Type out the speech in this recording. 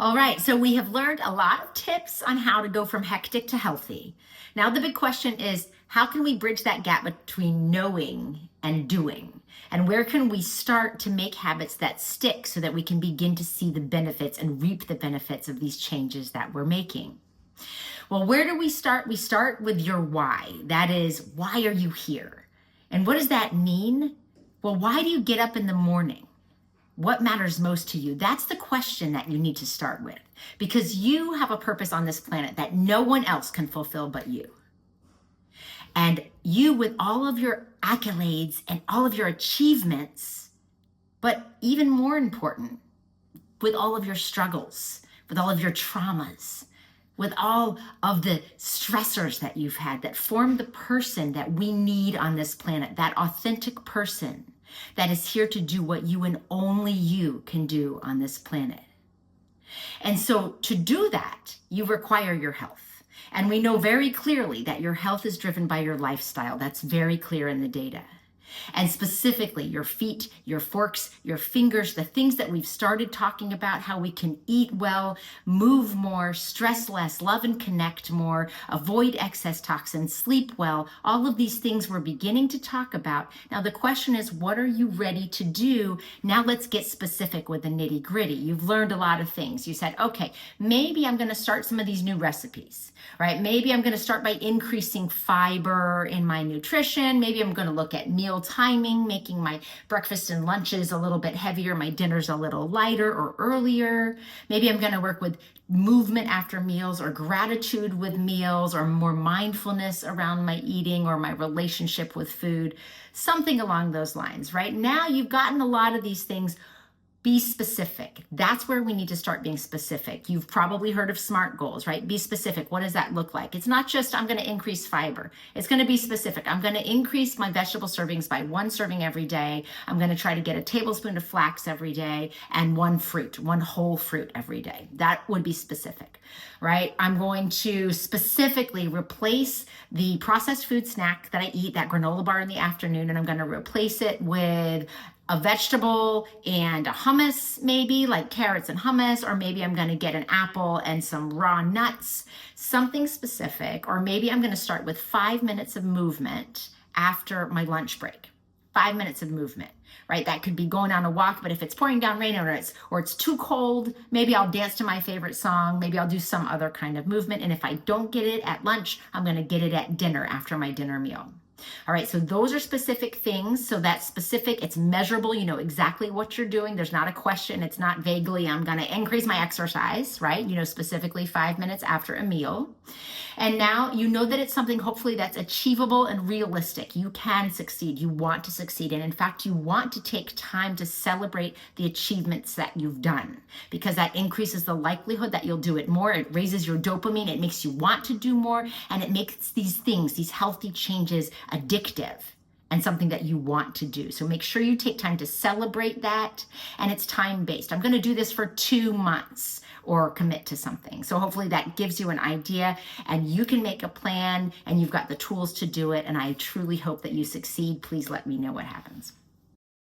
All right, so we have learned a lot of tips on how to go from hectic to healthy. Now, the big question is how can we bridge that gap between knowing and doing? And where can we start to make habits that stick so that we can begin to see the benefits and reap the benefits of these changes that we're making? Well, where do we start? We start with your why. That is, why are you here? And what does that mean? Well, why do you get up in the morning? What matters most to you? That's the question that you need to start with, because you have a purpose on this planet that no one else can fulfill but you. And you, with all of your accolades and all of your achievements, but even more important, with all of your struggles, with all of your traumas, with all of the stressors that you've had that form the person that we need on this planet, that authentic person that is here to do what you and only you can do on this planet. And so to do that, you require your health. And we know very clearly that your health is driven by your lifestyle. That's very clear in the data. And specifically your feet, your forks, your fingers, the things that we've started talking about, how we can eat well, move more, stress less, love and connect more, avoid excess toxins, sleep well, all of these things we're beginning to talk about. Now the question is, what are you ready to do? Now let's get specific with the nitty gritty. You've learned a lot of things. You said, okay, maybe I'm going to start some of these new recipes, right? Maybe I'm going to start by increasing fiber in my nutrition. Maybe I'm going to look at meal timing, making my breakfast and lunches a little bit heavier, my dinners a little lighter or earlier. Maybe I'm going to work with movement after meals or gratitude with meals or more mindfulness around my eating or my relationship with food, something along those lines. Right now, you've gotten a lot of these things. Be specific. That's where we need to start being specific. You've probably heard of SMART goals, right? Be specific. What does that look like? It's not just I'm going to increase fiber. It's going to be specific. I'm going to increase my vegetable servings by 1 serving every day. I'm going to try to get a tablespoon of flax every day and 1 fruit, 1 whole fruit every day. That would be specific, right? I'm going to specifically replace the processed food snack that I eat, that granola bar in the afternoon, and I'm going to replace it with a vegetable and a hummus, maybe like carrots and hummus, or maybe I'm going to get an apple and some raw nuts, something specific. Or maybe I'm going to start with 5 minutes of movement after my lunch break. 5 minutes of movement, right? That could be going on a walk, but if it's pouring down rain or it's too cold, maybe I'll dance to my favorite song. Maybe I'll do some other kind of movement. And if I don't get it at lunch, I'm going to get it at dinner after my dinner meal. All right, so those are specific things. So that's specific, it's measurable, you know exactly what you're doing. There's not a question, it's not vaguely, I'm gonna increase my exercise, right? You know, specifically 5 minutes after a meal. And now you know that it's something hopefully that's achievable and realistic. You can succeed, you want to succeed. And in fact, you want to take time to celebrate the achievements that you've done, because that increases the likelihood that you'll do it more. It raises your dopamine, it makes you want to do more, and it makes these things, these healthy changes, addictive and something that you want to do. So make sure you take time to celebrate that, and it's time-based. I'm going to do this for 2 months or commit to something. So hopefully that gives you an idea, and you can make a plan, and you've got the tools to do it, and I truly hope that you succeed. Please let me know what happens.